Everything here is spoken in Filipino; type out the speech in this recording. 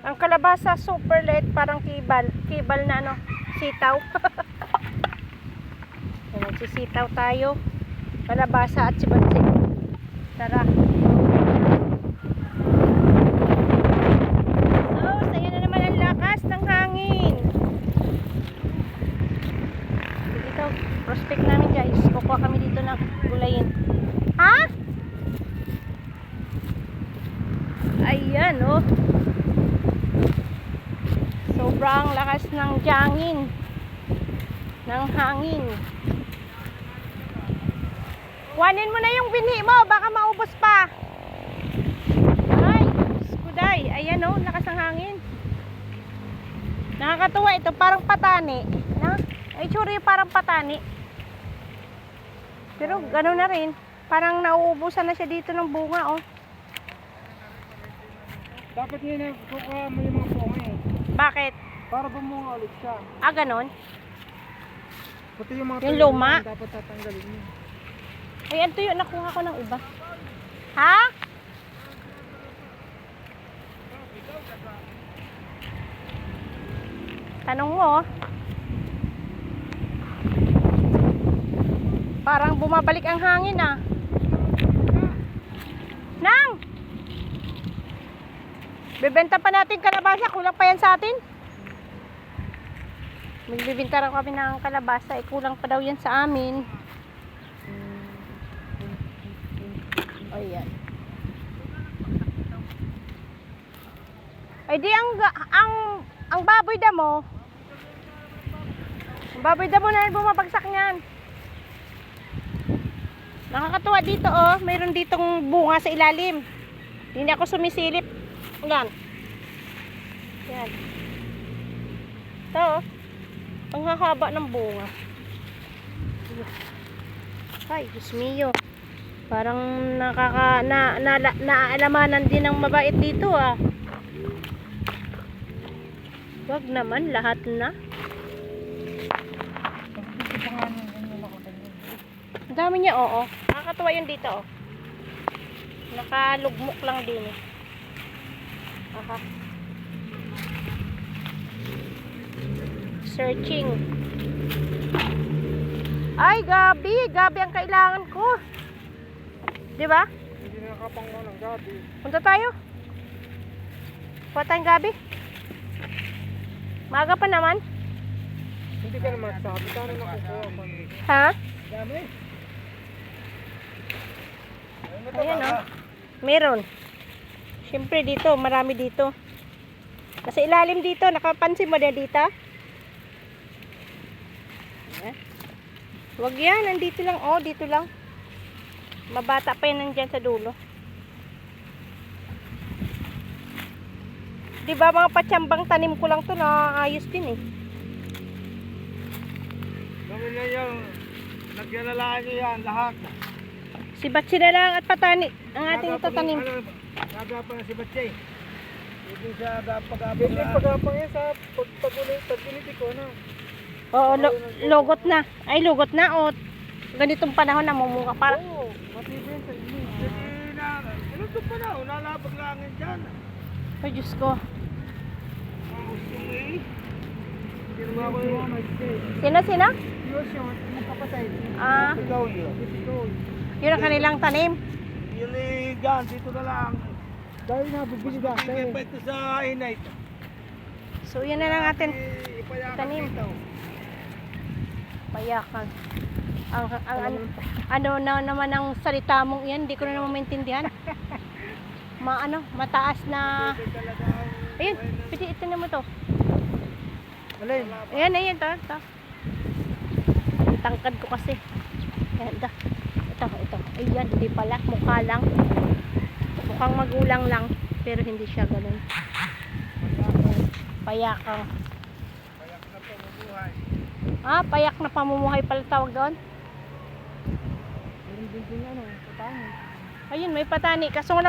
Ang kalabasa super light, parang kibal. Kibal na ano, sitaw. Nagsisitaw tayo. Kalabasa at sibatsi. Tara. So, saya na naman ang lakas ng hangin. Dito, prospect namin guys. Kukuha kami dito ng gulayin. Ha? Ayan oh. Sobrang lakas ng jangin. Ng hangin. Kuhanin mo na yung binhi mo, baka maubos pa. Ay, skuday. Ayan oh, lakas ng hangin. Nakakatuwa ito, parang patani. Na? Ay, tsuri parang patani. Pero gano'n na rin. Parang nauubusan na siya dito ng bunga oh. Dapat yun na kukuha mo yung mga bunga eh. Bakit? Para bumunga ulit siya. Ah, gano'n? Pati yung mga Yung tuyo luma? na dapat tatanggalin niyo. Ay, ang tuyo, nakuha ko ng iba. Ha? Tanong mo, oh. Parang bumabalik ang hangin, ah. Nang! Bebenta pa natin kalabasa, kulang pa yan sa atin. Magbibenta rin kami ng kalabasa, kulang pa daw yan sa amin. Ayan. Ay di ang baboy damo. Ang baboy damo na rin bumabagsak niyan. Nakakatuwa dito oh, mayroon ditong bunga sa ilalim. Hindi ako sumisilip. Yan. Yan. Ito oh. Ang hahaba ng bunga. Ay, Diyos mio. Parang naaalamanan din ng mabait dito ah. Wag naman, lahat na. Ang dami niya, oo. Nakakatuwa yun dito oh. Nakalugmok lang din eh. Aha. Searching. Ay, gabi. Gabi ang kailangan ko. Diba? Hindi nakapangwa ng gabi. Punta tayo. Kuha tayong gabi. Maaga pa naman. Hindi ka naman sabi. Saan nakukuha ko? Ha? Dami. Ayan o. Meron. Siyempre dito. Marami dito. Kasi ilalim dito. Nakapansin mo na dito? Wag yan. Nandito lang. Oh, dito lang. Mabata pa yan nandyan sa dulo. Diba mga patsambang tanim ko lang to na ayos din eh. Dami na yung nagyalalaan niyo yan lahat. Sibatsi na lang at patani ang ating tatanim. Nagapang na si Batse. Hindi siya agapang-agapang. Hindi pag-agapang yan sa pag-ulit ko na. Oo, logot na. Ay, logot na o ganitong panahon na mumunga para. Oo, matibay sa inyo. Hindi na, ganitong panahon, nalabag langin dyan. Ay, Diyos ko. Ang gusto mo eh. Hindi naman ako eh. Sino? Diyos yun, magkapatay. Ah, Ikaw yun. yun ang kanilang tanim. Yun eh, gan, dito na lang. Dahil na, bibili ka. Bibili pa ito sa inay. So, yun na lang atin. Ipayakan Tanim. dito. Payakan. Ano na naman ang salita mong yan, hindi ko na naman maintindihan. Mataas na. Ayun, pwede ito naman to. Alin? Ayan, to. Tangkad ko kasi. Ayan, ito. Ayan, hindi pala. Mukha lang. Mukhang magulang lang. Pero hindi siya ganun. Payakang. Payak na pamumuhay. Ah, payak na pamumuhay pala tawag doon. Meron din ano, patani. Ayun, may patani. Kaso nga